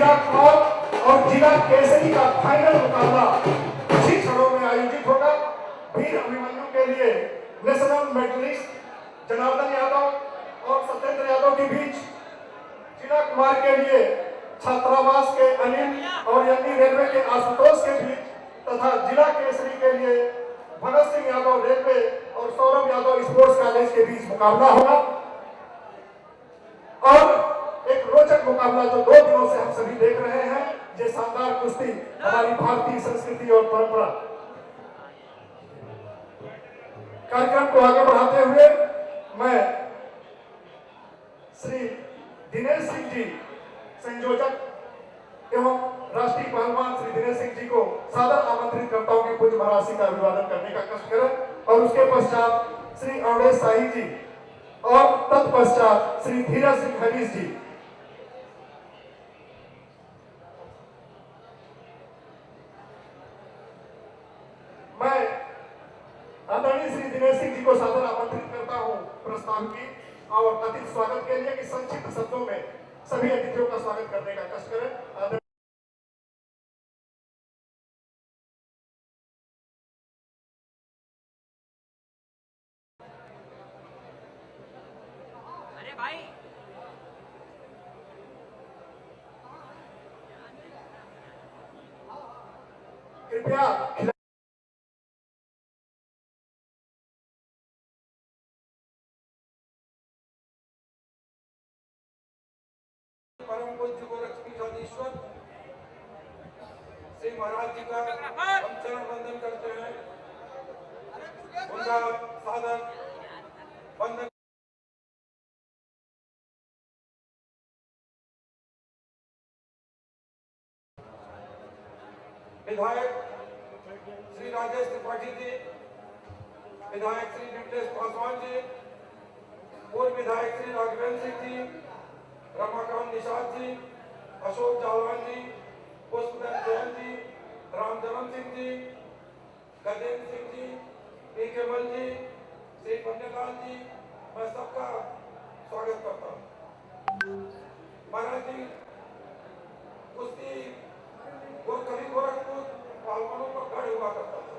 जिला क्लॉक और जिला केसरी का फाइनल मुकाबला कुछ ही क्षणों में आयोजित होगा। वीर अभिमन्यु के लिए नेशनल मेडलिस्ट जनार्दन यादव और सत्येंद्र यादव के बीच, जिला कुमार के लिए छात्रावास के अनिल और यज्ञ रेलवे के आशुतोष के बीच तथा जिला केसरी के लिए भगत सिंह यादव रेलवे और सौरभ यादव स्पोर्ट्स कॉलेज के बीच मुकाबला होगा। और एक रोचक मुकाबला जो 2 दिनों से हम सभी देख रहे हैं, ये शानदार कुश्ती हमारी भारतीय संस्कृति और परंपरा। कार्यक्रम को आगे बढ़ाते हुए मैं श्री दिनेश सिंह जी, संयोजक एवं राष्ट्रीय पहलवान श्री दिनेश सिंह जी को सादर आमंत्रित करता हूं कि कुछ महाराष्ट्री का अभिवादन करने का कष्ट करें। और उसके पश्चात श्री अवधेश शाही जी और तत्पश्चात श्री धीरज सिंह हरीश जी। मैं आदरणीय श्री दिनेश सिंह जी को सादर आमंत्रित करता हूं प्रस्ताव की और अतिथि स्वागत के लिए कि संक्षिप्त शब्दों में सभी अतिथियों का स्वागत करने का कष्ट करें। अरे भाई कृपया परम पूज्य गोरक्षपीठाधीश्वर श्री महाराज जी का हम चरण वंदन करते हैं। उनका सादर वंदन। विधायक श्री राजेश त्रिपाठी जी, विधायक श्री विमलेश पासवान जी, पूर्व विधायक श्री राघवेंद्र सिंह जी, रमाकांत निषाद जी, अशोक जालवान जी, पुष्पदत्त जैन जी, रामधरम सिंह जी, गजेंद्र सिंह जी, पी केमल जी, श्री पंडितलाल जी, मैं सबका स्वागत करता हूँ। महाराज जी, कुश्ती वो कभी गोरखपुर पहलवानों का गढ़ हुआ करता था,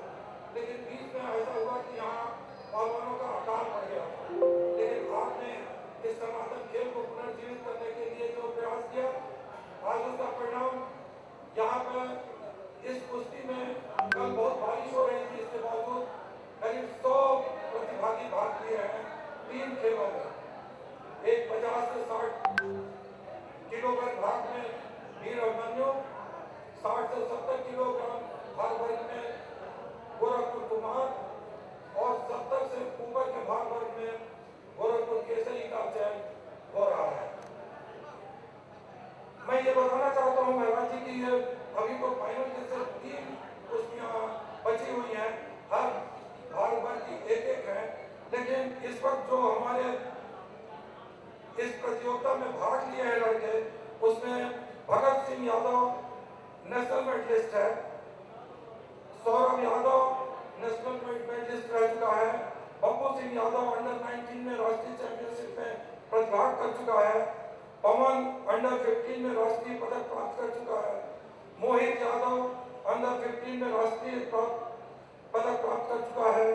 लेकिन बीच में ऐसा हुआ कि यहाँ पहलवानों का अकाल पड़ गया। लेकिन आपने इस सनातन खेल को पुनर्जीवित करने के लिए जो प्रयास किया, आज उसका परिणाम यहाँ पर इस कुश्ती में कल बहुत बारिश हो रही थी, इसके बावजूद करीब 100 प्रतिभागी भाग लिए हैं 3 खेलों में। एक 50 से 60 किलोग्राम भाग में वीर अभिमन्यु, 60 से 70 किलोग्राम भाग वर्ग में गोरखपुर कुमार और 70 से ऊपर के भाग वर्ग में गोरखपुर केसरी का चयन हो रहा है। मैं ये बताना चाहता हूँ महाराज जी की ये अभी तो फाइनल जैसे 3 कुश्तियां बची हुई हैं, हर भाग वर्ग की एक है। लेकिन इस वक्त जो हमारे इस प्रतियोगिता में भाग लिए हैं लड़के, उसमें भगत सिंह यादव नेशनल मेडलिस्ट है, सौरभ यादव नेशनल मेडलिस्ट रह चुका है, बब्बू सिंह यादव अंडर 19 में राष्ट्रीय चैंपियनशिप में प्रतिभाग कर चुका है, पवन अंडर 15 में राष्ट्रीय पदक प्राप्त कर चुका है, मोहित यादव अंडर 15 में राष्ट्रीय पदक प्राप्त कर चुका है,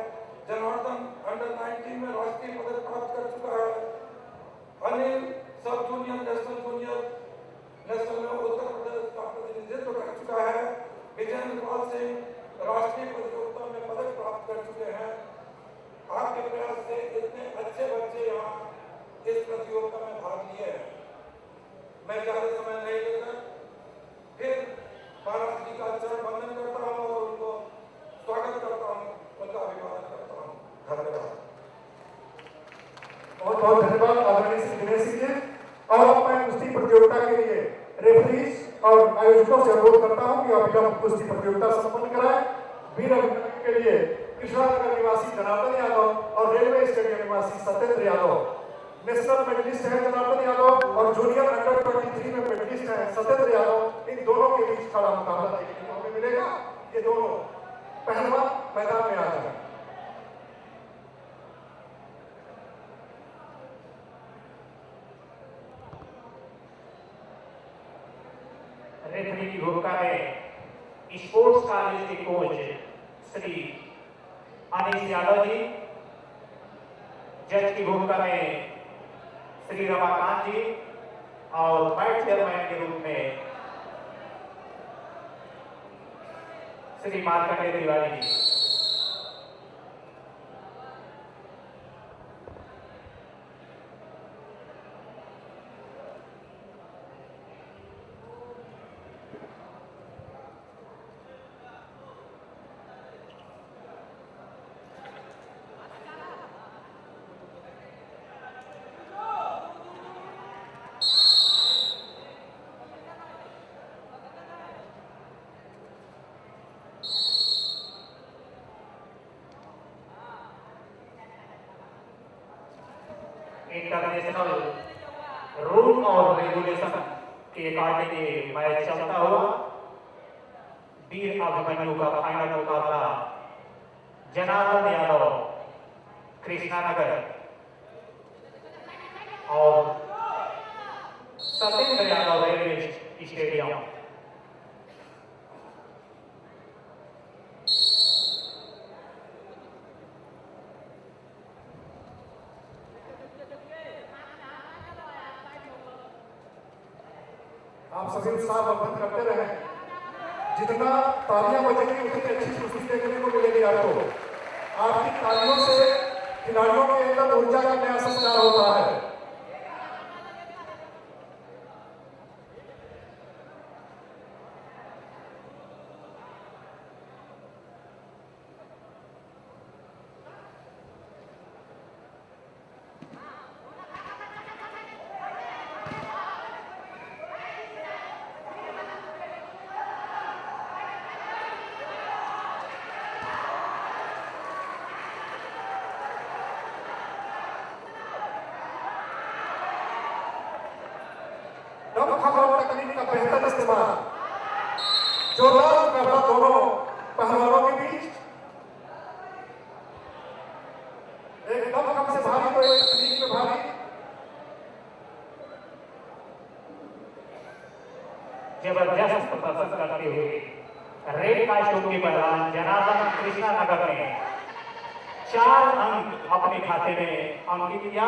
जनार्दन अंडर 19 में राष्ट्रीय पदक प्राप्त कर चुका है, अनिल सब जूनियर नेशनल में उत्तर प्रदेश का प्रतिनिधित्व कर चुका है, विजेंद्र पाल सिंह राष्ट्रीय प्रतियोगिता में पदक प्राप्त कर चुके हैं। आपके प्रयास से इतने अच्छे बच्चे यहाँ इस प्रतियोगिता में भाग लिए हैं। मैं ज्यादा समय नहीं लेकर फिर महाराज जी का चरण वंदन करता हूँ और उनको स्वागत करता हूँ, उनका अभिवादन करता हूँ। धन्यवाद। बहुत बहुत धन्यवाद आदरणीय श्री दिनेश सिंह जी। और अब मैं कुश्ती प्रतियोगिता के लिए रेफरीज और आयोजकों से अनुरोध करता हूं कि अविलंब कुश्ती प्रतियोगिता संपन्न कराएं। वीर अभिमन्यु के लिए कृष्णानगर निवासी जनार्दन यादव और रेलवे स्टेडियम निवासी सत्येंद्र यादव, नेशनल मेडलिस्ट है जनार्दन यादव और जूनियर अंडर 23 में मेडलिस्ट है सत्येंद्र यादव। इन दोनों के बीच खड़ा मुकाबला देखने को हमें मिलेगा। ये दोनों पहलवान मैदान में आ जाए। रेफरी की भूमिका में स्पोर्ट्स कॉलेज के कोच श्री अनिश यादव जी, जज की भूमिका में श्री रमाकांत जी और वाइस चेयरमैन के रूप में श्री मार्कंडेय तिवारी जी। इंटरनेशनल रूल और रेगुलेशन के अकॉर्डिंग मैच चलता हुआ वीर अभिमन्यु का फाइनल मुकाबला जनार्दन यादव कृष्णानगर और सत्येंद्र यादव रेलवे स्टेडियम। आप सभी उत्साह बंद करते रहे, जितना तालियां बजेंगी उतनी अच्छी खुशी देखने को मिलेगी आपको। आपकी तालियों से खिलाड़ियों के अंदर ऊर्जा का नया संचार होता है। तकनीक का बेहतर इस्तेमाल, जोरदार मुकाबला दोनों पहलवानों के बीच। एकदम कम से भारी तो एक तकनीक में भारी। जबरदस्त प्रदर्शन करते हुए रेड कास्टूम के पहलवान जनार्दन कृष्णानगर ने 4 अंक अपने खाते में अंकित किया।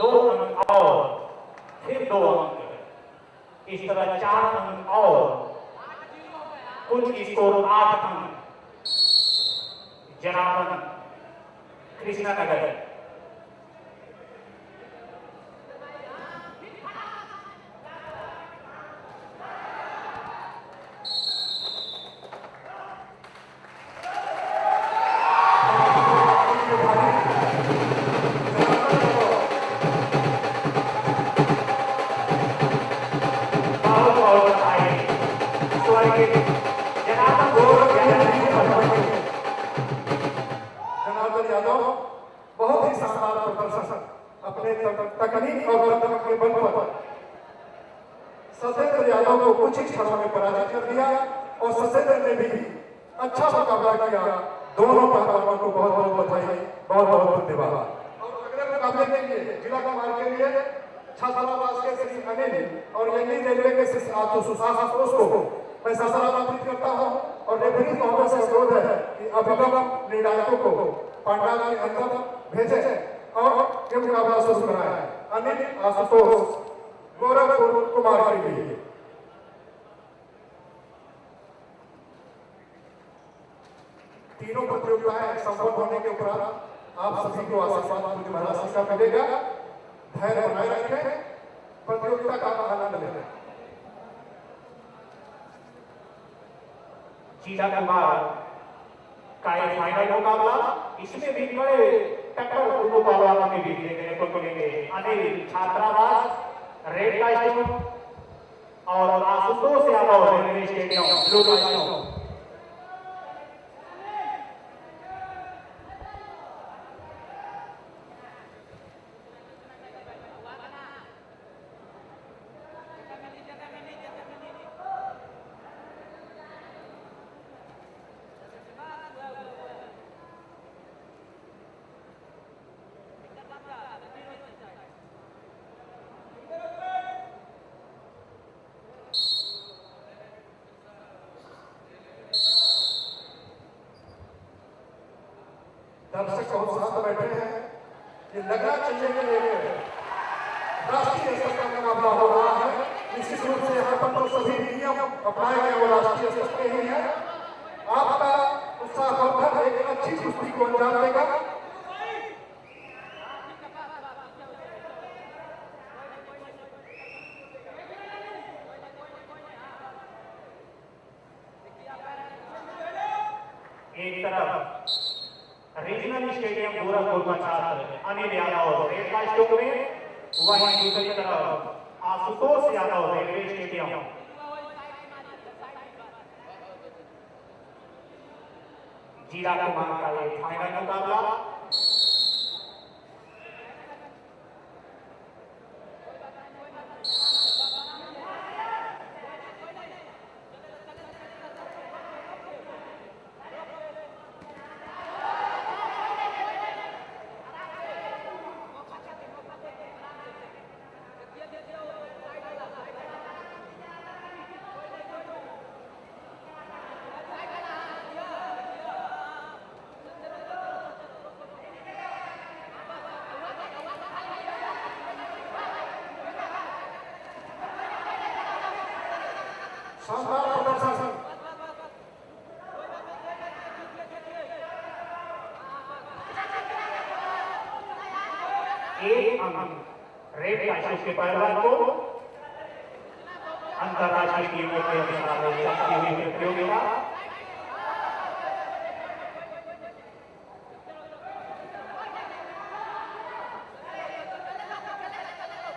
2 अंक और फिर 2 अंक, इस तरह 4 अंक और कुल स्कोर 8 अंक जनार्दन कृष्णानगर। जनार्दन यादव बहुत ही शानदार प्रदर्शन अपने तकनीक और दमक के बल पर सत्येंद्र यादव को कुछ ही क्षणों में पराजित कर दिया और सत्येंद्र ने भी अच्छा मुकाबला किया। दोनों पहलवानों को बहुत बहुत बधाई, बहुत बहुत धन्यवाद। और अगले मुकाबले के लिए जिला कमान के लिए छात्रावास के श्री अनिल और यंगी रेलवे के श्री आशुतोष को मैं सादर आमंत्रित करता हूं और रेफरी महोदय से अनुरोध है कि अभिभावक निर्णायकों को पंडाल के अंदर भेजें और ये मुकाबला शुरू कराएं। अनिल आशुतोष गौरव कुमार के लिए। तीनों प्रतियोगिताएं संपन्न होने के उपरांत आप सभी को आशीर्वाद मुझे महाराष्ट्र का मिलेगा। धैर्य बनाए रखें, प्रतियोगिता का आनंद लें। जिला कुमार का ये फाइनल मुकाबला, इसमें भी बड़े टक्कर दोनों पहलवानों के बीच देखने को मिलेंगे। अनिल छात्रावास रेड कास्टूम और Ashutosh Yadav railway stadium blue costume. दर्शक और साथ बैठे हैं, ये लगना चाहिए कि राष्ट्रीय स्तर का मुकाबला हो रहा है। निश्चित रूप से यहाँ पर तो सभी नियम अपनाए गए वो राष्ट्रीय स्तर के ही हैं। आपका उत्साहवर्धन एक अच्छी कुश्ती को अंजाम देगा। एक तरफ रीजनल स्टेडियम गोरखपुर का छात्र अनिल यादव रेड कास्टूम में, वहीं दूसरी तरफ आशुतोष यादव रेलवे स्टेडियम। जीरा कुमार का ये फाइनल मुकाबला। शानदार प्रदर्शन। एक अंक रेड कास्टूम के पहलवान को अंतरराष्ट्रीय टीमों के अनुसार चलती हुई प्रतियोगिता।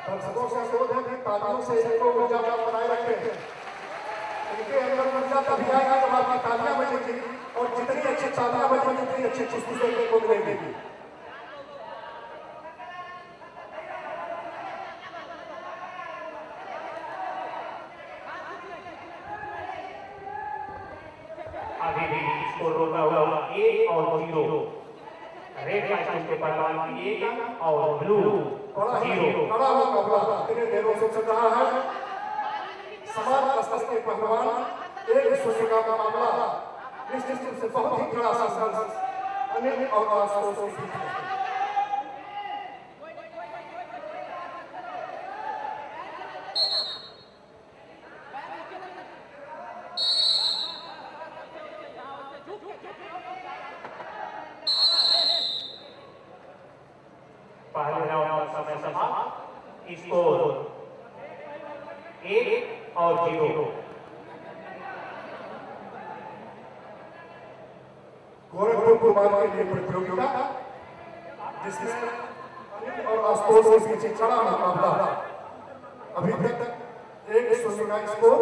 दर्शकों से अनुरोध है कि तालियों से इनको ऊर्जा बनाए रखें। इनके अंदर ऊर्जा तभी आएगा जब आपकी तालियां बजेंगी, और जितनी अच्छी तालियां बजेंगी उतनी अच्छी कुश्ती देखने को मिलेगी। अभी भी स्कोर रोका हुआ 1-0 रेड कास्टूम के पहलवान की 1 अंक और ब्लू 0। बड़ा मुकाबला इतने देरों से चल रहा है। समान स्तर के पहलवान एक दूसरे का मुकाबला निश्चित रूप से बहुत ही बड़ा संघर्ष अनिल और आशुतोष के बीच है। पहले राउंड का समय समाप्त। स्कोर 1-0। गोरखपुर कुमार के लिए प्रतियोगिता जिसमें अनिल और आशुतोष के बीच कड़ा मुकाबला। अभी तक 1-0 का स्कोर।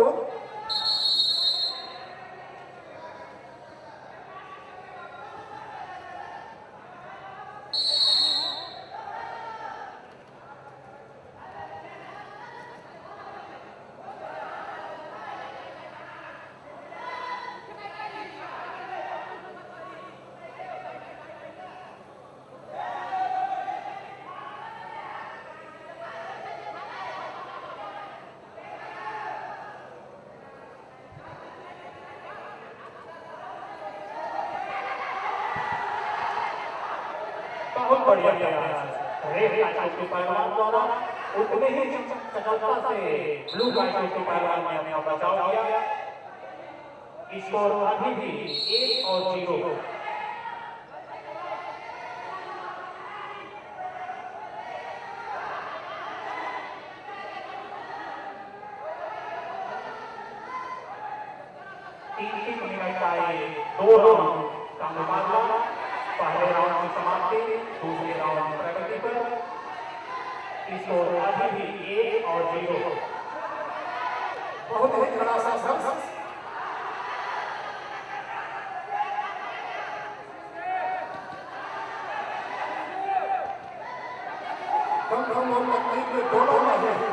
बहुत बढ़िया प्रयास रेड कास्टूम के पहलवान द्वारा। उतने ही सफलता से ब्लू कास्टूम के पहलवान ने अपना बचाव किया। स्कोर अभी भी 1-0। तीन मिनट का ये 2 राउंड का मुकाबला। पहले राउंड की समाप्ति, दूसरे राउंड प्रगति पर। स्कोर अभी भी 1-0। बहुत ही बड़ा संघर्ष। कम तकनीक में दोनों में है।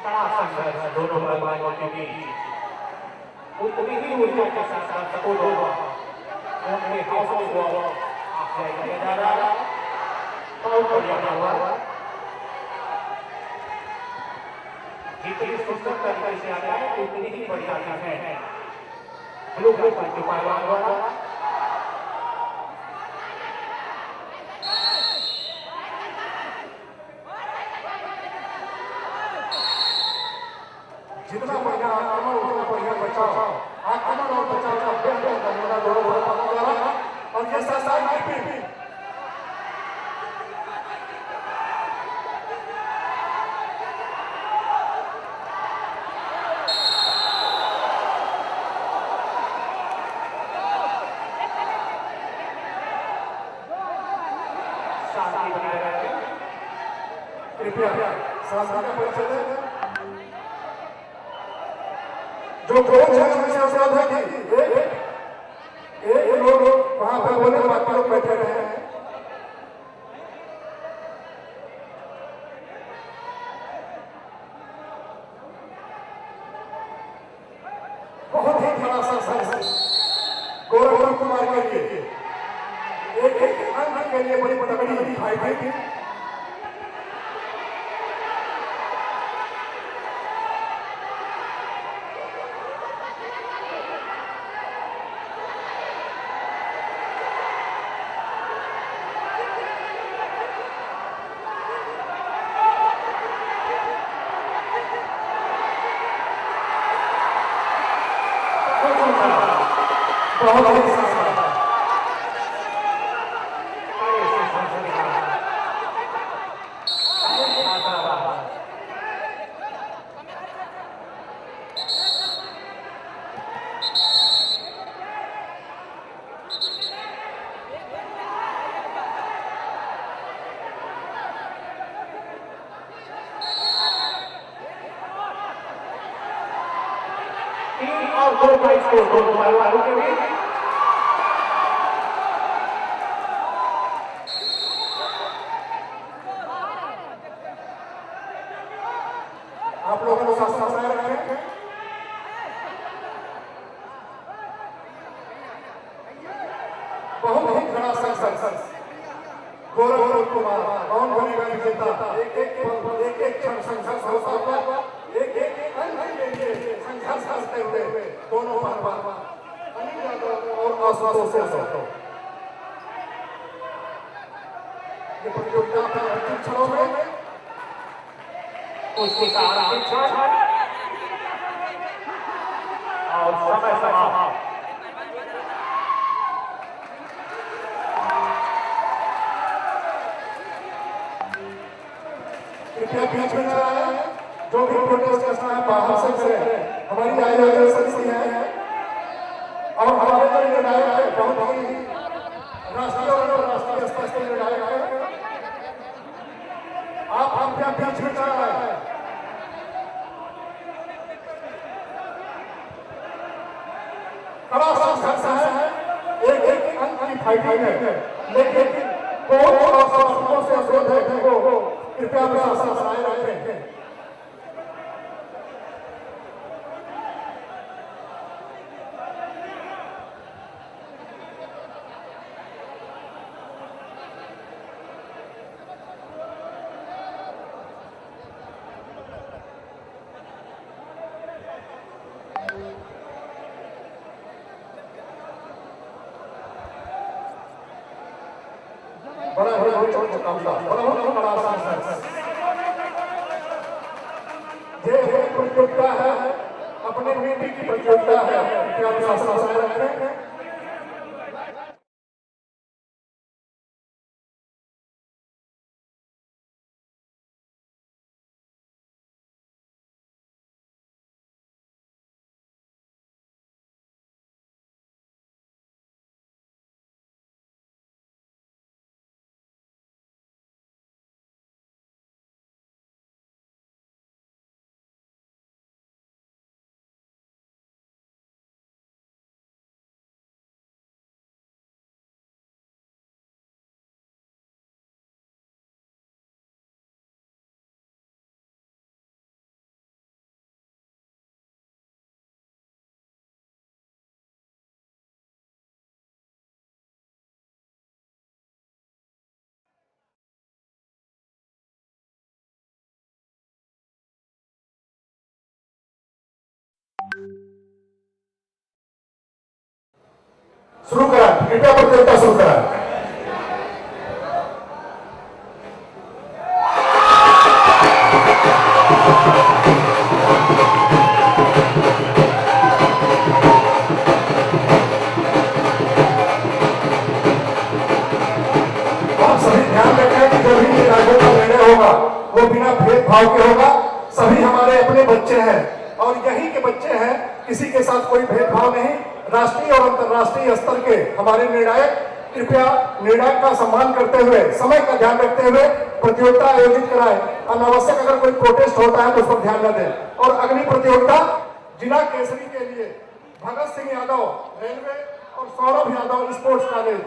बड़ा संघर्ष दोनों पहलवानों के बीच उतनी ही ऊर्जा के साथ साथ दोनों उनके हौसले को अफजाई किया जा रहा है। बहुत बढ़िया हुआ, जितनी सुंदर तरीके से आता है उतनी ही बढ़िया है ब्लू कलर के पहलवान द्वारा। जितना बढ़िया आक्रमण उतना बढ़िया बचाव, आक्रमण और बचाव का बेहतर नमूना दोनों पहलवानों द्वारा। और ये साथ भी कृपया शासन का परिचय दें। जो कोच है हमेशा से है कि एक लोग वहां पर बोले, बाकी लोग बैठे रहे हैं। बहुत ही बड़ा संघर्ष गौरव कुमार के लिए, एक अंक के लिए बड़ी तगड़ी फाइट थी। बहुत ही और 2 पॉइंट्स को दोनों पहलवानों के बीच। आप लोगों को साथ साथ रखें। बहुत ही बड़ा संघर्ष गौरव कुमार कौन बनेगा विजेता। एक क्षण संघर्ष होता हुआ एक अंक के लिए संघर्ष करते हुए दोनों पहलवान अनिल यादव और आशुतोष यादव ये प्रतियोगिता का अंतिम क्षणों में उसके साथ और समय समाप्त। कृपया बीच में चला है, जो भी प्रोटेस्ट करना है बाहर से करें। हमारी आयोजन समिति है और हमारे जो निर्णायक है बहुत ही राष्ट्रीय और अंतर्राष्ट्रीय स्तर के निर्णायक है। आप क्या बीच में चला है। बड़ा संघर्ष है, एक अंक की फाइटिंग है, लेकिन बहुत अवसरों से अनुरोध है कि कृपया प्रशासन बनाए रखें। बड़ा ये प्रतियोगिता है, अपने बेटी की प्रतियोगिता है। क्या प्रशासन रखें। शुरू करा, कृपया प्रतियोगिता शुरू करा। आप सभी ध्यान रखें कि जो भी निर्णायकों का निर्णय होगा वो बिना भेदभाव के होगा। सभी हमारे अपने बच्चे हैं और यही के बच्चे हैं, किसी के साथ कोई भेदभाव नहीं। राष्ट्रीय और अंतर्राष्ट्रीय स्तर के हमारे निर्णायक कृपया निर्णायक का सम्मान करते हुए, समय का ध्यान रखते हुए प्रतियोगिता आयोजित कराएं। अनावश्यक अगर कोई प्रोटेस्ट होता है तो उस पर ध्यान न दें। और अगली प्रतियोगिता जिला केसरी के लिए भगत सिंह यादव रेलवे और Saurabh Yadav sports college.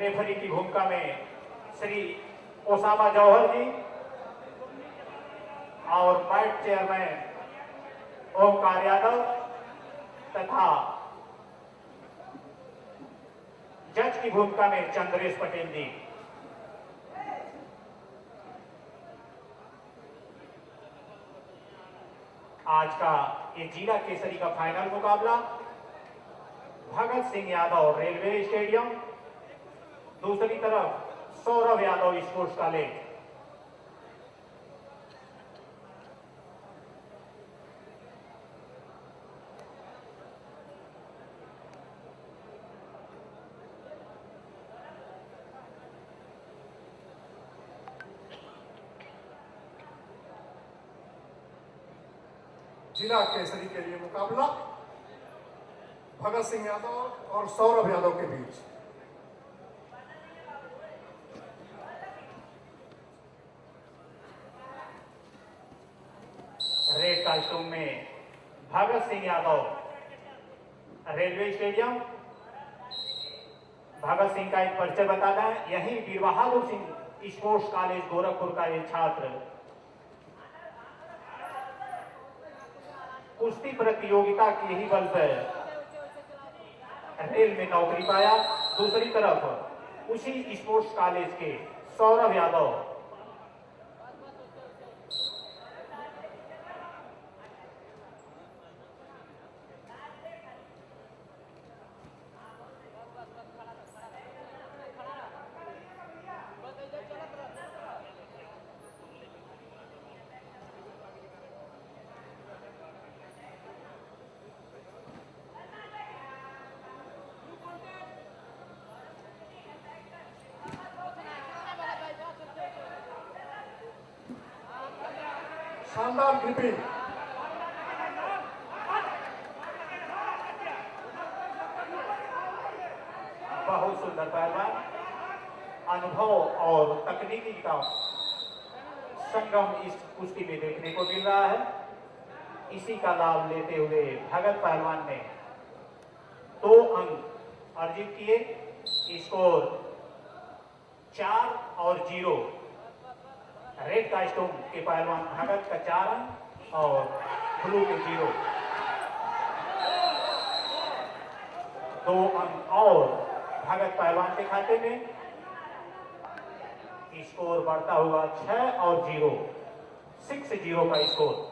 Referee की भूमिका में श्री ओसामा जौहर जी और वाइस चेयरमैन ओमकार यादव तथा जज की भूमिका में चंद्रेश पटेल जी। आज का ये जिला केसरी का फाइनल मुकाबला भगत सिंह यादव रेलवे स्टेडियम, दूसरी तरफ सौरभ यादव स्पोर्ट्स कॉलेज। जिला केसरी के लिए मुकाबला भगत सिंह यादव और सौरभ यादव के बीच। रेड कॉस्ट्यूम में भगत सिंह यादव रेलवे स्टेडियम। भगत सिंह का एक परिचय बताना है, यही वीर बहादुर सिंह स्पोर्ट्स कॉलेज गोरखपुर का एक छात्र कुश्ती प्रतियोगिता की ही बल पर रेल में नौकरी पाया। दूसरी तरफ उसी स्पोर्ट्स कॉलेज के सौरभ यादव शानदार ग्रिपिंग। बहुत सुंदर पहलवान, अनुभव और तकनीकी का संगम इस कुश्ती में देखने को मिल रहा है। इसी का लाभ लेते हुए भगत पहलवान ने 2 अंक अर्जित किए। स्कोर 4 और 0। रेड कॉस्ट्यूम के पहलवान भगत का 4 अंक और ब्लू के 0। 2 अंक और भगत पहलवान के खाते में। स्कोर बढ़ता हुआ 6 और 0, 6-0 का स्कोर।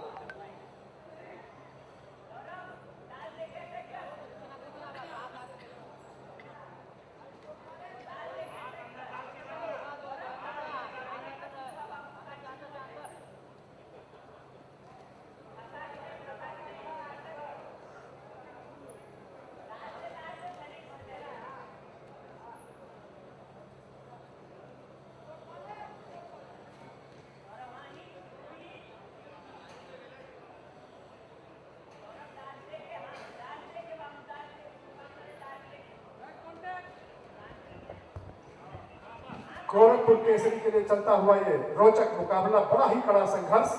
गोरखपुर केसरी के लिए चलता हुआ ये रोचक मुकाबला, बड़ा ही कड़ा संघर्ष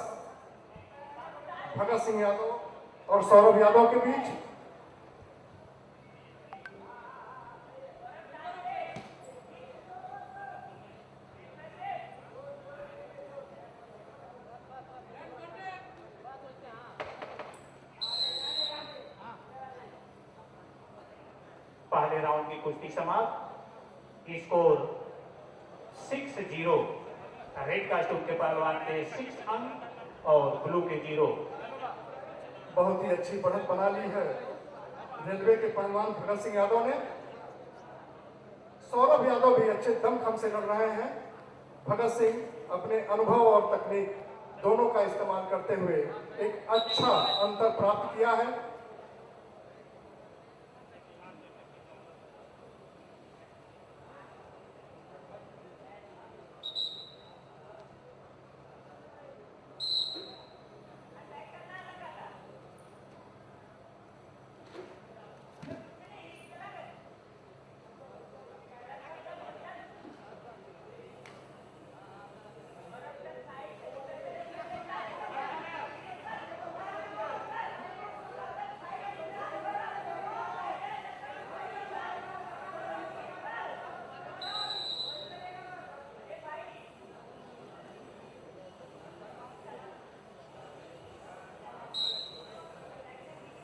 भगत सिंह यादव और सौरभ यादव के बीच। पहले राउंड की कुश्ती समाप्त। स्कोर 6-0। रेड कॉस्ट्यूम के पहलवान के 6 अंक और ब्लू के 0। बहुत ही अच्छी बढ़त बना ली है रेलवे के पहलवान भगत सिंह यादव ने। सौरभ यादव भी अच्छे दमखम से लड़ रहे हैं। भगत सिंह अपने अनुभव और तकनीक दोनों का इस्तेमाल करते हुए एक अच्छा अंतर प्राप्त किया है।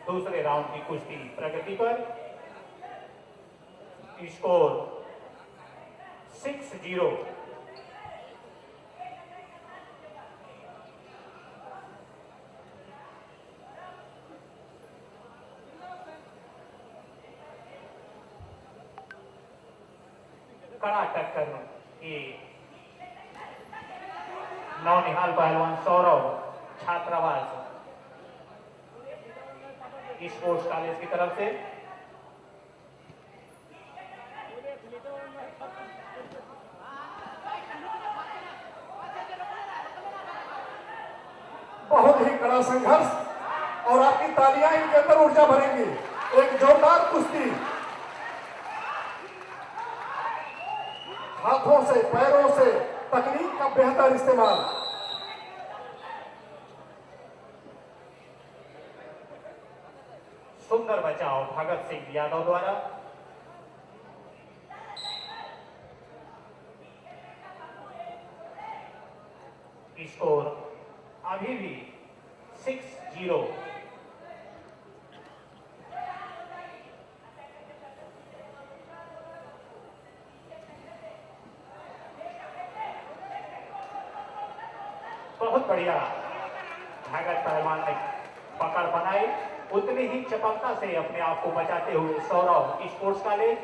दूसरे राउंड की कुश्ती प्रगति पर। स्कोर 6-0। कड़ा टक्कर की नौनिहाल पहलवान सौरभ छात्रावास स्पोर्ट्स कॉलेज की तरफ से। बहुत ही कड़ा संघर्ष और आपकी तालियां इनके अंदर ऊर्जा भरेंगी। एक जोरदार कुश्ती, हाथों से पैरों से तकनीक का बेहतर इस्तेमाल। सुंदर बचाव भगत सिंह यादव द्वारा। स्कोर अभी भी 6-0। बहुत बढ़िया भगत पहलवान ने पकड़ बनाई। उतनी ही चपलता से अपने आप को बचाते हुए सौरभ स्पोर्ट्स कॉलेज।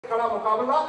कड़ा मुकाबला।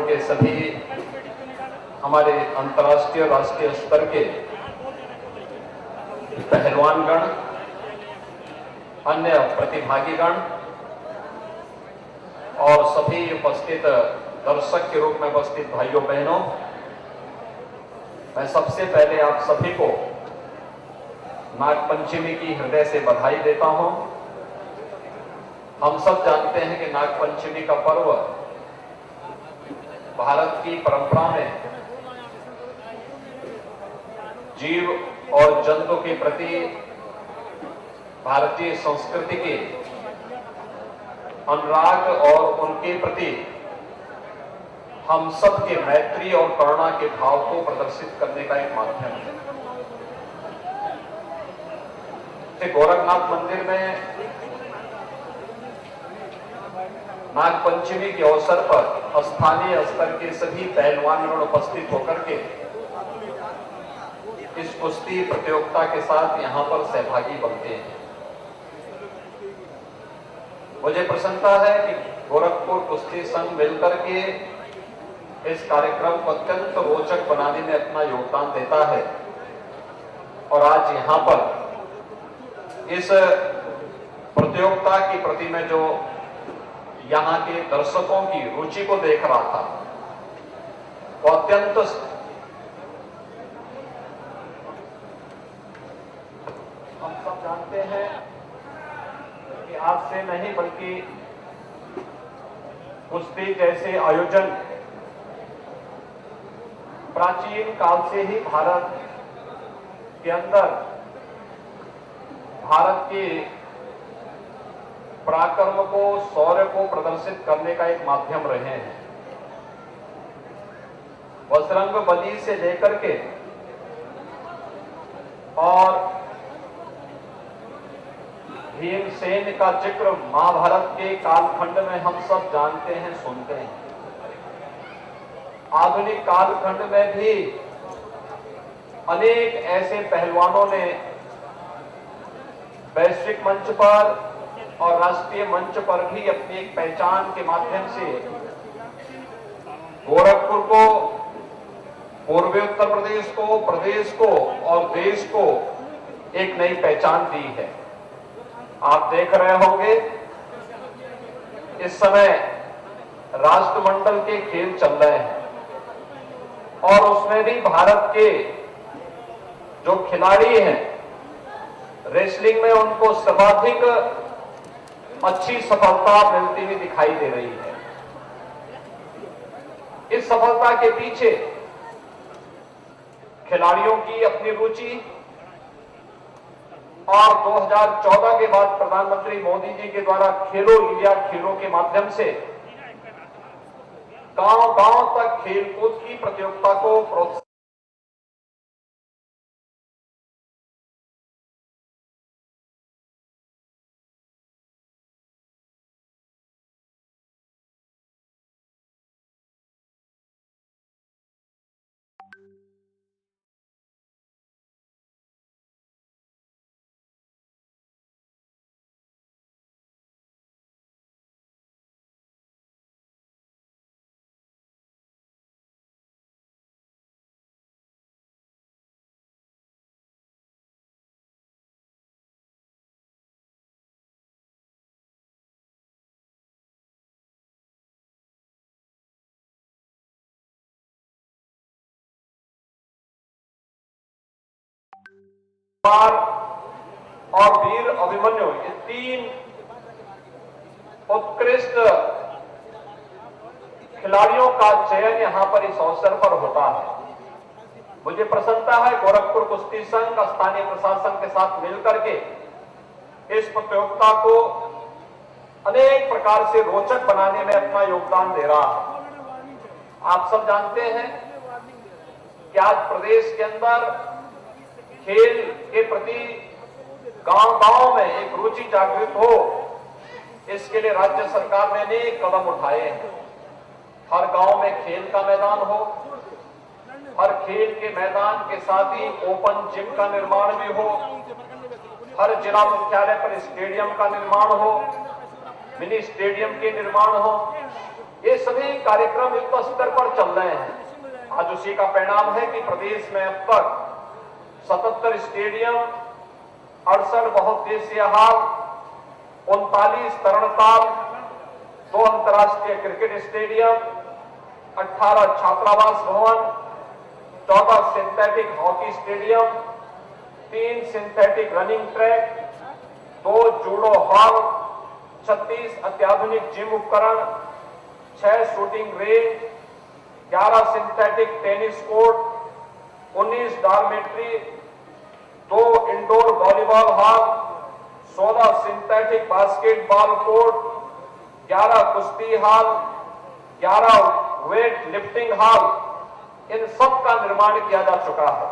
के सभी हमारे अंतर्राष्ट्रीय राष्ट्रीय स्तर के पहलवानगण, अन्य प्रतिभागीगण और सभी उपस्थित दर्शक के रूप में उपस्थित भाइयों बहनों, मैं सबसे पहले आप सभी को नागपंचमी की हृदय से बधाई देता हूं। हम सब जानते हैं कि नागपंचमी का पर्व भारत की परंपरा में जीव और जंतु के प्रति भारतीय संस्कृति के अनुराग और उनके प्रति हम सब के मैत्री और करुणा के भाव को प्रदर्शित करने का एक माध्यम है। गोरखनाथ मंदिर में नागपंचमी के अवसर पर स्थानीय स्तर के सभी पहलवानगण उपस्थित होकर के इस कुश्ती प्रतियोगिता के साथ यहां पर सहभागी बनते हैं। मुझे प्रसन्नता है कि गोरखपुर कुश्ती संघ मिलकर के इस कार्यक्रम को अत्यंत रोचक बनाने में अपना योगदान देता है और आज यहां पर इस प्रतियोगिता के प्रति में जो यहां के दर्शकों की रुचि को देख रहा था, वो अत्यंत हम सब जानते हैं कि आज से नहीं बल्कि कुश्ती जैसे आयोजन प्राचीन काल से ही भारत के अंदर भारत के पराक्रम को, शौर्य को प्रदर्शित करने का एक माध्यम रहे हैं। बजरंग बली से लेकर के और भीमसेन का जिक्र महाभारत के कालखंड में हम सब जानते हैं, सुनते हैं। आधुनिक कालखंड में भी अनेक ऐसे पहलवानों ने वैश्विक मंच पर और राष्ट्रीय मंच पर भी अपनी एक पहचान के माध्यम से गोरखपुर को, पूर्वी उत्तर प्रदेश को, प्रदेश को और देश को एक नई पहचान दी है। आप देख रहे होंगे इस समय राष्ट्रमंडल के खेल चल रहे हैं और उसमें भी भारत के जो खिलाड़ी हैं रेसलिंग में उनको सर्वाधिक अच्छी सफलता मिलती हुई दिखाई दे रही है। इस सफलता के पीछे खिलाड़ियों की अपनी रुचि और 2014 के बाद प्रधानमंत्री मोदी जी के द्वारा खेलो इंडिया खेलों के माध्यम से गांव-गांव तक खेलकूद की प्रतियोगिता को प्रोत्साहन और वीर अभिमन्यु, ये तीन उत्कृष्ट खिलाड़ियों का चयन यहां पर इस अवसर पर होता है। मुझे प्रसन्नता है गोरखपुर कुश्ती संघ स्थानीय प्रशासन के साथ मिलकर के इस प्रतियोगिता को अनेक प्रकार से रोचक बनाने में अपना योगदान दे रहा है। आप सब जानते हैं कि आज प्रदेश के अंदर खेल के प्रति गांव-गांव में एक रुचि जागृत हो, इसके लिए राज्य सरकार ने अनेक कदम उठाए हैं। हर गांव में खेल का मैदान हो, हर खेल के मैदान के साथ ही ओपन जिम का निर्माण भी हो, हर जिला मुख्यालय पर स्टेडियम का निर्माण हो, मिनी स्टेडियम के निर्माण हो। ये सभी कार्यक्रम युद्ध स्तर पर चल रहे हैं। आज उसी का परिणाम है कि प्रदेश में अब तक 77 स्टेडियम, 68 बहुउद्देशीय हॉल, 39 तरणताल, 2 अंतर्राष्ट्रीय क्रिकेट स्टेडियम, 18 छात्रावास भवन, 14 synthetic hockey stadium, 3 synthetic running track, 2 judo hall, 36 अत्याधुनिक जिम उपकरण, 6 shooting range, 11 synthetic tennis court, 19 dormitory, 2 indoor volleyball hall, 16 synthetic basketball court, 11 कुश्ती हॉल, 11 वेट लिफ्टिंग हॉल, इन सब का निर्माण किया जा चुका है।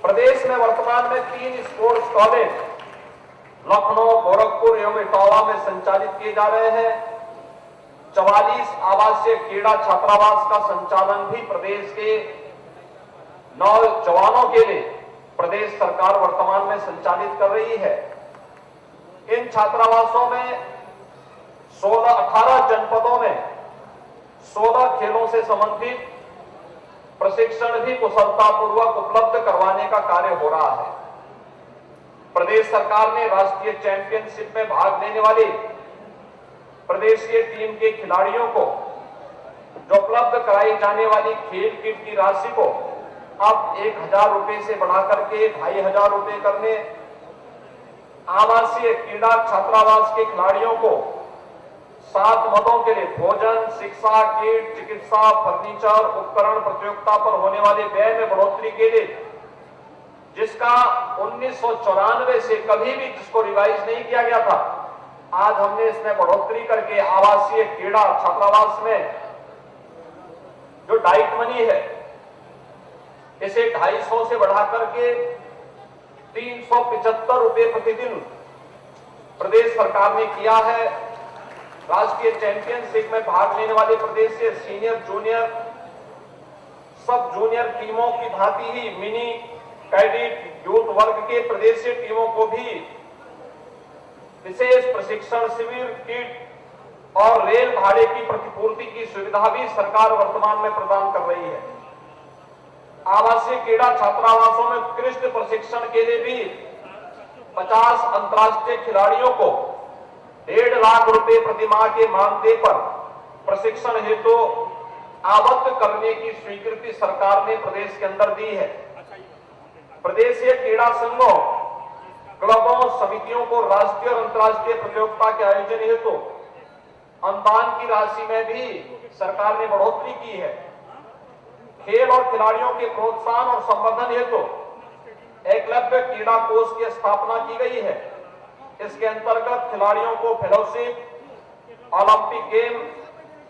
प्रदेश में वर्तमान में 3 स्पोर्ट्स कॉलेज लखनऊ, गोरखपुर एवं इटावा में संचालित किए जा रहे हैं। 44 आवासीय क्रीड़ा छात्रावास का संचालन भी प्रदेश के नौजवानों के लिए प्रदेश सरकार वर्तमान में संचालित कर रही है। इन छात्रावासों में 18 जनपदों में 16 खेलों से संबंधित प्रशिक्षण भी कुशलतापूर्वक उपलब्ध करवाने का कार्य हो रहा है। प्रदेश सरकार ने राष्ट्रीय चैंपियनशिप में भाग लेने वाले प्रदेश की टीम के खिलाड़ियों को जो उपलब्ध कराई जाने वाली खेल किट की राशि को अब 1000 रुपए से बढ़ाकर के 2500 रुपए करने, आवासीय क्रीड़ा छात्रावास के खिलाड़ियों को 7 मदों के लिए भोजन, शिक्षा किट, चिकित्सा, फर्नीचर, उपकरण प्रतियोगिता पर होने वाले व्यय में बढ़ोतरी के लिए, जिसका 1994 से कभी भी जिसको रिवाइज नहीं किया गया था, आज हमने इसमें बढ़ोतरी करके आवासीय क्रीड़ा छात्रावास में जो डाइट मनी है इसे 250 से बढ़ाकर के 375 रुपए प्रतिदिन प्रदेश सरकार ने किया है। राष्ट्रीय चैंपियनशिप में भाग लेने वाले प्रदेश से सीनियर, जूनियर, सब जूनियर टीमों की भांति ही मिनी, कैडेट, यूथ वर्ग के प्रदेशीय टीमों को भी विशेष प्रशिक्षण शिविर, किट और रेल भाड़े की प्रतिपूर्ति की सुविधा भी सरकार वर्तमान में प्रदान कर रही है। आवासीय क्रीड़ा छात्रावासों में उत्कृष्ट प्रशिक्षण के लिए भी 50 अंतर्राष्ट्रीय खिलाड़ियों को 1.5 लाख रुपए प्रति माह के मानदेय पर प्रशिक्षण हेतु आबद्ध करने की स्वीकृति सरकार ने प्रदेश के अंदर दी है। प्रदेशीय क्रीड़ा संघों, क्लबों, समितियों को राष्ट्रीय और अंतर्राष्ट्रीय प्रतियोगिता के आयोजन हेतु अनुदान की राशि में भी सरकार ने बढ़ोतरी की है। खेल और खिलाड़ियों के प्रोत्साहन और संवर्धन हेतु एकलव्य क्रीड़ा कोष की स्थापना की गई है। इसके अंतर्गत खिलाड़ियों को fellowship, Olympic games,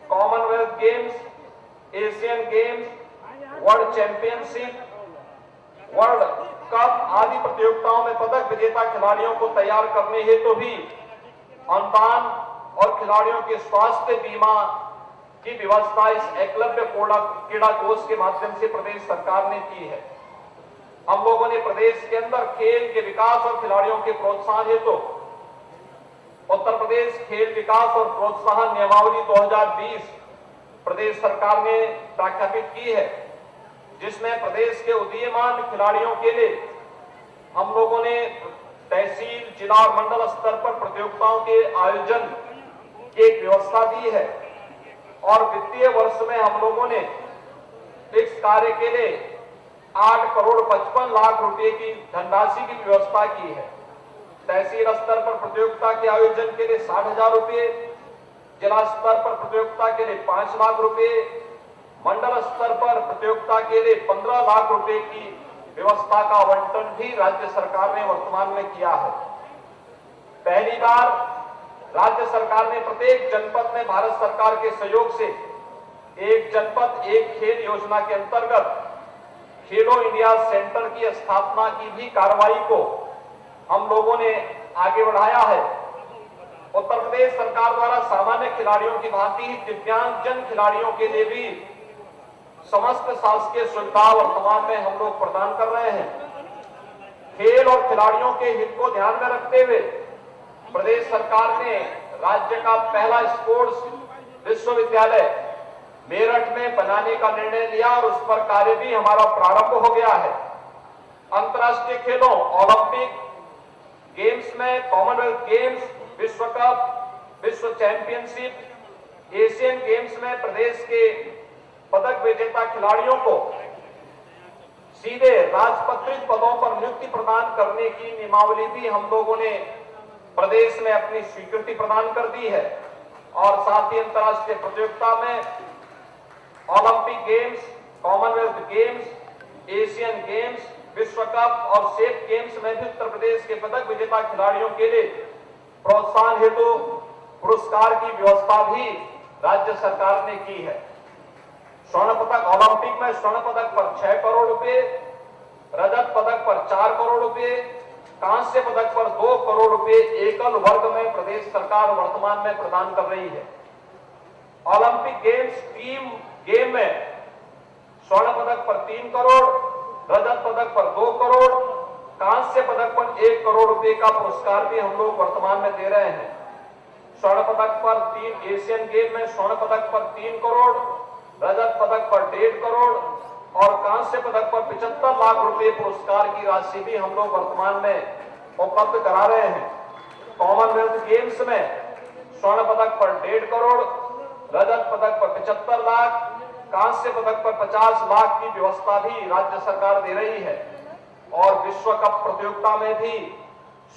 Commonwealth games, Asian games, world championship, world cup आदि प्रतियोगिताओं में पदक विजेता खिलाड़ियों को तैयार करने हेतु भी अनुदान और खिलाड़ियों के स्वास्थ्य बीमा की व्यवस्था इस एकलव्य क्रीड़ा कोष के माध्यम से प्रदेश सरकार ने की है। हम लोगों ने प्रदेश के अंदर खेल के विकास और खिलाड़ियों के प्रोत्साहन हेतु उत्तर प्रदेश खेल विकास और प्रोत्साहन नियमावली 2020 प्रदेश सरकार ने प्रख्यापित की है, जिसमें प्रदेश के उदीयमान खिलाड़ियों के लिए हम लोगों ने तहसील, जिला और मंडल स्तर पर प्रतियोगिताओं के आयोजन की एक व्यवस्था दी है और वित्तीय वर्ष में हम लोगों ने इस कार्य के लिए 8 करोड़ 55 लाख रुपए की धनराशि की व्यवस्था की है। तहसील स्तर पर प्रतियोगिता के आयोजन के लिए 60,000 रुपए, जिला स्तर पर प्रतियोगिता के लिए 5 लाख रुपए, मंडल स्तर पर प्रतियोगिता के लिए 15 लाख रुपए की व्यवस्था का आवंटन भी राज्य सरकार ने वर्तमान में किया है। पहली बार राज्य सरकार ने प्रत्येक जनपद में भारत सरकार के सहयोग से एक जनपद एक खेल योजना के अंतर्गत खेलो इंडिया सेंटर की स्थापना की भी कार्रवाई को हम लोगों ने आगे बढ़ाया है। उत्तर प्रदेश सरकार द्वारा सामान्य खिलाड़ियों की भांति ही दिव्यांगजन खिलाड़ियों के लिए भी समस्त शासकीय सुविधा वर्तमान में हम लोग प्रदान कर रहे हैं। खेल और खिलाड़ियों के हित को ध्यान में रखते हुए प्रदेश सरकार ने राज्य का पहला स्पोर्ट्स विश्वविद्यालय मेरठ में बनाने का निर्णय लिया और उस पर कार्य भी हमारा प्रारंभ हो गया है। अंतर्राष्ट्रीय खेलों, ओलंपिक गेम्स में, कॉमनवेल्थ गेम्स, विश्व कप, विश्व चैंपियनशिप, एशियन गेम्स में प्रदेश के पदक विजेता खिलाड़ियों को सीधे राजपत्रित पदों पर नियुक्ति प्रदान करने की नियमावली भी हम लोगों ने प्रदेश में अपनी स्वीकृति प्रदान कर दी है। और साथ ही अंतर्राष्ट्रीय प्रतियोगिता में Olympic games, Commonwealth games, Asian games, विश्व कप और सेफ गेम्स में भी उत्तर प्रदेश के पदक विजेता खिलाड़ियों के लिए प्रोत्साहन हेतु पुरस्कार की व्यवस्था भी राज्य सरकार ने की है। स्वर्ण पदक, ओलंपिक में स्वर्ण पदक पर 6 करोड़ रुपए, रजत पदक पर 4 करोड़ रुपए, कांस्य पदक पर 2 करोड़ रुपए एकल वर्ग में प्रदेश सरकार वर्तमान में प्रदान कर रही है। ओलंपिक गेम्स टीम गेम में स्वर्ण पदक पर 3 करोड़, रजत पदक पर 2 करोड़, कांस्य पदक पर 1 करोड़ रुपए का पुरस्कार भी हम लोग वर्तमान में दे रहे हैं। स्वर्ण पदक पर 3, एशियन गेम में स्वर्ण पदक पर 3 करोड़, रजत पदक पर 1.5 करोड़ और कांस्य पदक पर 75 लाख रुपए पुरस्कार की राशि भी हम लोग वर्तमान में उपलब्ध करा रहे हैं। कॉमनवेल्थ गेम्स में स्वर्ण पदक पर 1.5 करोड़, रजत पदक पर 75 लाख, कांस्य पदक पर 50 लाख की व्यवस्था भी राज्य सरकार दे रही है। और विश्व कप प्रतियोगिता में भी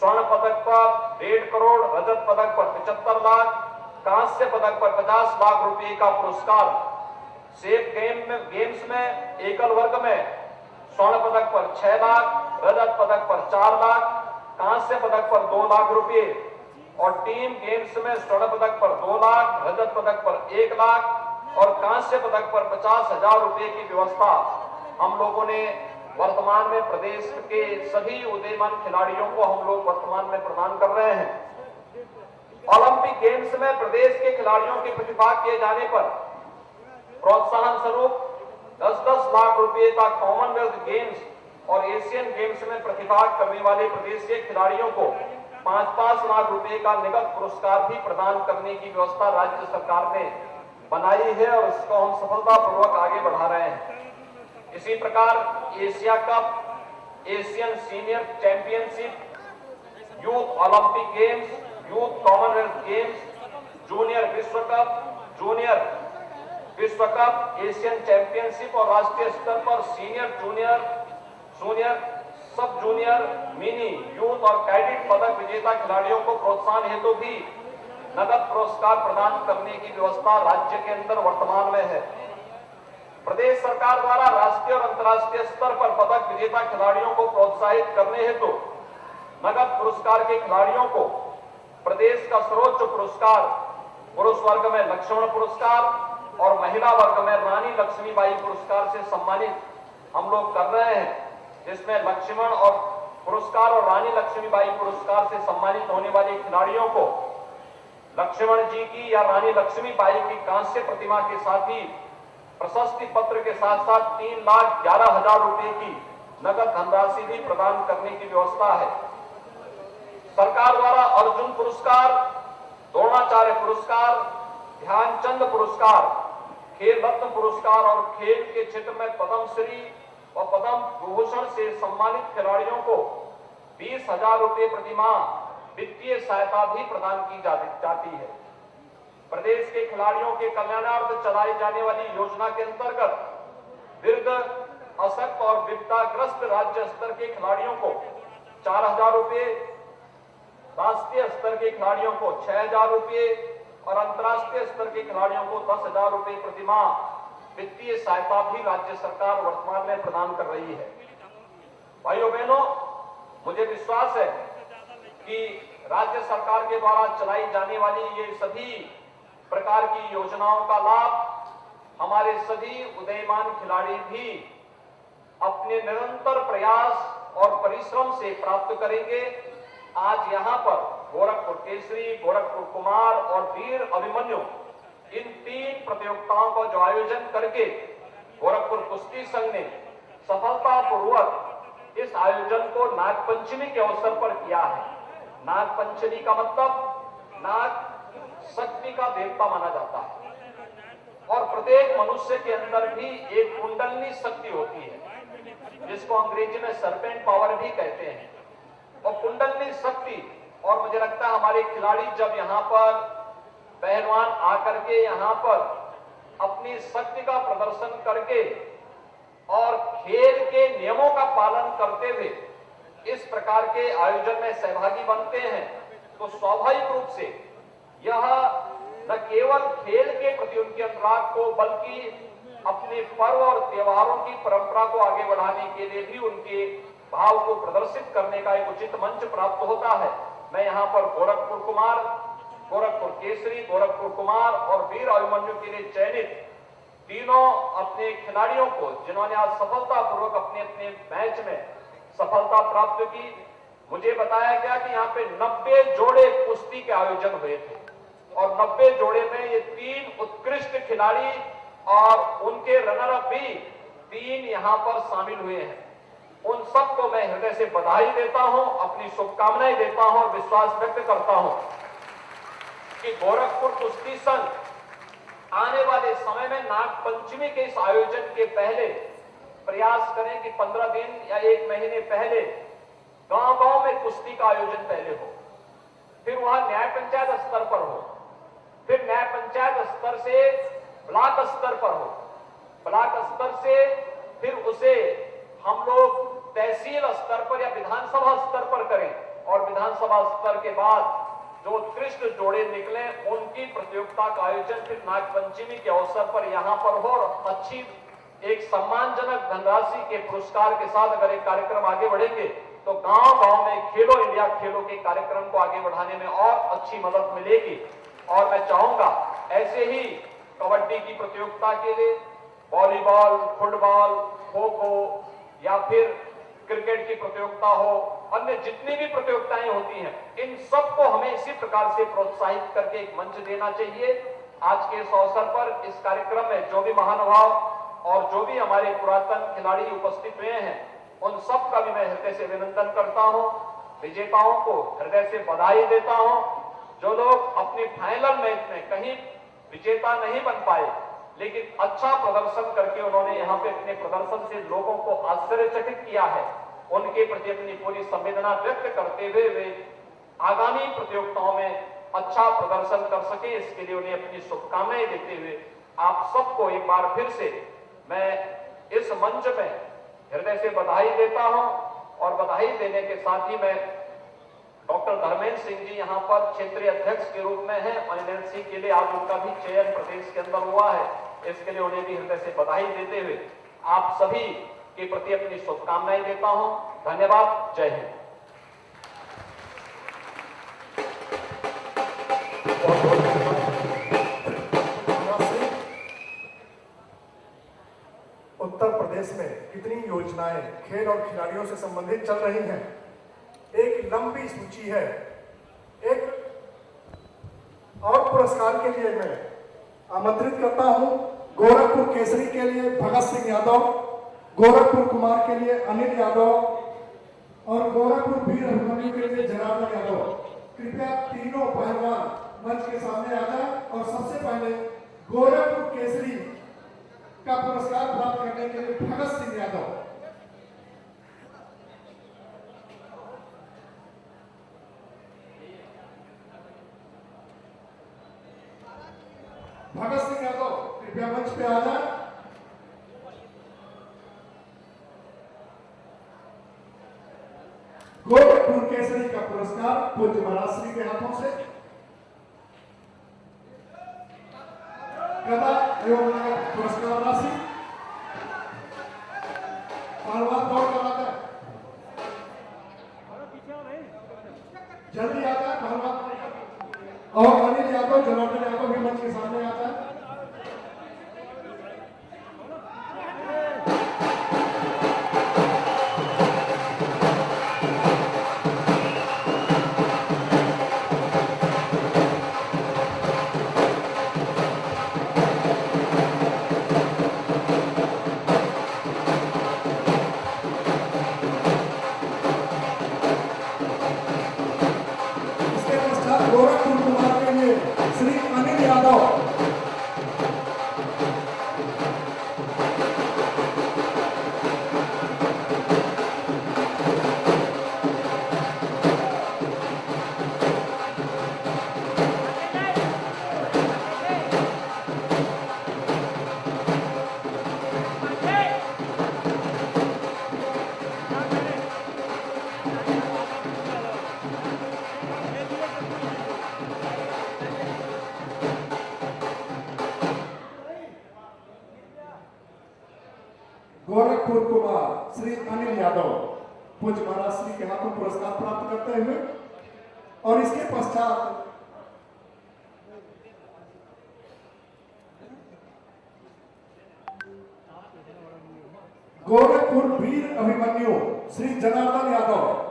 स्वर्ण पदक पर 1.5 करोड़, रजत पदक पर 75 लाख, कांस्य पदक पर 50 लाख रुपए का पुरस्कार। सेफ गेम्स में एकल वर्ग में स्वर्ण पदक पर 6 लाख, रजत पदक पर 4 लाख, कांस्य पदक पर 2 लाख रुपए और टीम गेम्स में स्वर्ण पदक पर 2 लाख, रजत पदक पर 1 लाख और कांस्य पदक पर 50,000 रुपए की व्यवस्था हम लोगों ने वर्तमान में प्रदेश के सभी उदीयमान खिलाड़ियों को हम लोग वर्तमान में प्रदान कर रहे हैं। ओलंपिक गेम्स में प्रदेश के खिलाड़ियों के प्रतिभाग किए जाने पर प्रोत्साहन स्वरूप 10-10 लाख रुपए का कॉमनवेल्थ गेम्स और एशियन गेम्स में प्रतिभाग करने वाले प्रदेश के खिलाड़ियों को 5-5 लाख रुपए का नगद पुरस्कार भी प्रदान करने की व्यवस्था राज्य सरकार ने बनाई है और इसको हम सफलतापूर्वक आगे बढ़ा रहे हैं। इसी प्रकार Asia cup, Asian senior championship, youth Olympic games, youth Commonwealth games, junior विश्व कप, जूनियर विश्व कप, एशियन चैंपियनशिप और राष्ट्रीय स्तर पर सीनियर, जूनियर, सब जूनियर, मिनी, यूथ और कैडेट पदक विजेता खिलाड़ियों को प्रोत्साहन हेतु भी नगद पुरस्कार प्रदान करने की व्यवस्था राज्य के अंदर वर्तमान में है। प्रदेश सरकार द्वारा राष्ट्रीय और अंतर्राष्ट्रीय स्तर पर पदक विजेता खिलाड़ियों को प्रोत्साहित करने हेतु नगद पुरस्कार के खिलाड़ियों को प्रदेश का सर्वोच्च पुरस्कार पुरुष वर्ग में लक्ष्मण पुरस्कार और महिला वर्ग में रानी लक्ष्मीबाई पुरस्कार से सम्मानित हम लोग कर रहे हैं, जिसमें लक्ष्मण और पुरस्कार और रानी लक्ष्मीबाई पुरस्कार से सम्मानित होने वाले खिलाड़ियों को लक्ष्मण जी की या रानी लक्ष्मीबाई की कांस्य प्रतिमा के साथ ही प्रशस्ति पत्र के साथ साथ 3,11,000 रुपए की नगद धनराशि भी प्रदान करने की व्यवस्था है। सरकार द्वारा अर्जुन पुरस्कार, द्रोणाचार्य पुरस्कार, ध्यानचंद पुरस्कार, खेल रत्न पुरस्कार और खेल के क्षेत्र में पद्मश्री और पद्म विभूषण से सम्मानित खिलाड़ियों को 20,000 रुपए प्रतिमाह वित्तीय सहायता भी प्रदान की जाती है। प्रदेश के खिलाड़ियों के कल्याणार्थ चलाई जाने वाली योजना के अंतर्गत वृद्ध, अशक्त और विपदाग्रस्त राज्य स्तर के खिलाड़ियों को 4,000 रुपए, राष्ट्रीय स्तर के खिलाड़ियों को 6,000 रुपए और अंतर्राष्ट्रीय स्तर के खिलाड़ियों को 10,000 रुपए प्रतिमाह वित्तीय सहायता भी राज्य सरकार वर्तमान में प्रदान कर रही है। भाइयों बहनों, मुझे विश्वास है कि राज्य सरकार के द्वारा चलाई जाने वाली ये सभी प्रकार की योजनाओं का लाभ हमारे सभी उदीयमान खिलाड़ी भी अपने निरंतर प्रयास और परिश्रम से प्राप्त करेंगे। आज यहाँ पर गोरखपुर केसरी, गोरखपुर कुमार और वीर अभिमन्यु इन 3 प्रतियोगिताओं का जो आयोजन करके गोरखपुर कुश्ती संघ ने सफलतापूर्वक इस आयोजन को नागपंचमी के अवसर पर किया है। नागपंचमी का मतलब नाग शक्ति का देवता माना जाता है। और प्रत्येक मनुष्य के अंदर भी एक कुंडलनी शक्ति होती है, जिसको अंग्रेजी में सरपेंट पावर भी कहते हैं। और कुंडलनी शक्ति, और मुझे लगता है हमारे खिलाड़ी जब यहाँ पर पहलवान आकर के यहाँ पर अपनी शक्ति का प्रदर्शन करके और खेल के नियमों का पालन करते हुए इस प्रकार के आयोजन में सहभागी बनते हैं, तो स्वाभाविक रूप से यह न केवल खेल के प्रति उनके अनुराग को, बल्कि अपने पर्व और त्योहारों की परंपरा को आगे बढ़ाने के लिए भी उनके भाव को प्रदर्शित करने का एक उचित मंच प्राप्त होता है। मैं यहाँ पर गोरखपुर कुमार, गोरखपुर केसरी, गोरखपुर कुमार और वीर अभिमन्यु के लिए चयनित तीनों अपने खिलाड़ियों को, जिन्होंने आज सफलतापूर्वक अपने अपने मैच में सफलता प्राप्त की, मुझे बताया गया कि यहाँ पे 90 जोड़े कुश्ती के आयोजन हुए थे और 90 जोड़े में ये 3 उत्कृष्ट खिलाड़ी और उनके रनर अप भी 3 यहाँ पर शामिल हुए हैं। उन सबको मैं हृदय से बधाई देता हूं, अपनी शुभकामनाएं देता हूं और विश्वास व्यक्त करता हूं कि गोरखपुर कुश्ती संघ आने वाले समय में नाग पंचमी के इस आयोजन के पहले प्रयास करें कि 15 दिन या 1 महीने पहले गांव-गांव में कुश्ती का आयोजन पहले हो, फिर वहां न्याय पंचायत स्तर पर हो, फिर न्याय पंचायत स्तर से ब्लॉक स्तर पर हो, ब्लॉक स्तर से फिर उसे हम लोग तहसील स्तर पर या विधानसभा स्तर पर करें और विधानसभा स्तर के बाद जो उत्कृष्ट जोड़े निकले उनकी प्रतियोगिता का आयोजन फिर नाग पंचमी के अवसर पर यहाँ पर हो और अच्छी एक सम्मानजनक धनराशि के पुरस्कार के साथ अगर एक कार्यक्रम आगे बढ़ेंगे तो गांव-गांव में खेलो इंडिया खेलो के कार्यक्रम को आगे बढ़ाने में और अच्छी मदद मिलेगी। और मैं चाहूंगा ऐसे ही कबड्डी की प्रतियोगिता के लिए, वॉलीबॉल, फुटबॉल, खो खो या फिर क्रिकेट की प्रतियोगिता हो, अन्य जितनी भी प्रतियोगिताएं होती हैं, इन सबको हमें इसी प्रकार से प्रोत्साहित करके एक मंच देना चाहिए। आज के इस अवसर पर इस कार्यक्रम में जो भी महानुभाव और जो भी हमारे पुरातन खिलाड़ी उपस्थित हुए हैं, उन सब का भी मैं हृदय से अभिनंदन करता हूं। विजेताओं को हृदय से बधाई देता हूं। जो लोग अपने फाइनल मैच में कहीं विजेता नहीं बन पाए, लेकिन अच्छा प्रदर्शन करके उन्होंने यहाँ पे अपने प्रदर्शन से लोगों को आश्चर्यचकित किया है, उनके प्रति अपनी पूरी संवेदना व्यक्त करते हुए वे आगामी प्रतियोगिताओं में अच्छा प्रदर्शन कर सके, इसके लिए उन्हें अपनी शुभकामनाएं देते हुए आप सबको एक बार फिर से मैं इस मंच में हृदय से बधाई देता हूं। और बधाई देने के साथ ही मैं डॉक्टर धर्मेंद्र सिंह जी यहाँ पर क्षेत्रीय अध्यक्ष के रूप में हैं और एनएलसी के लिए आज उनका भी चयन प्रदेश के अंदर हुआ है, इसके लिए उन्हें भी हृदय से बधाई देते हुए आप सभी के प्रति अपनी शुभकामनाएं देता हूं। धन्यवाद। जय हिंद। उत्तर प्रदेश में कितनी योजनाएं खेल और खिलाड़ियों से संबंधित चल रही हैं, एक लंबी सूची है। एक और पुरस्कार के लिए मैं आमंत्रित करता हूं गोरखपुर केसरी के लिए भगत सिंह यादव, गोरखपुर कुमार के लिए अनिल यादव और गोरखपुर वीर अभिमन्यु के लिए जनार्दन यादव। कृपया तीनों पहलवान मंच के सामने आ जाए और सबसे पहले गोरखपुर केसरी का पुरस्कार प्राप्त करने के लिए भगत सिंह यादव। भगत सिंह यादव कृपया मंच पे आ जाए। गोरखपुर केसरी का पुरस्कार पूज्य महाराज श्री के हाथों से गदा एवं पुरस्कार राशि पहलवान दौड़ कराता है, जल्दी आता है पहलवान। और अनिल यादव, जनार्दन यादव भी मंच के सामने आता है। गोरखपुर कुमार के लिए श्री अनिल यादव। गोरखपुर कुमार श्री अनिल यादव पूज्य महाराज श्री के हाथों पुरस्कार प्राप्त करते हुए और इसके पश्चात गोरखपुर वीर अभिमन्यु श्री जनार्दन यादव।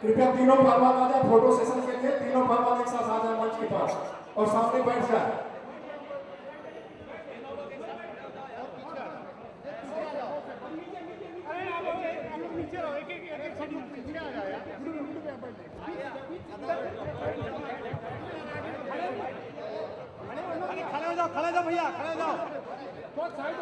कृपया तीनों पहलवान आ जाए फोटो सेशन के लिए। तीनों पहलवान एक साथ आ जाए मंच के पास और सामने बैठ जाए। खड़े जाओ भैया, खड़े जाओ। साइड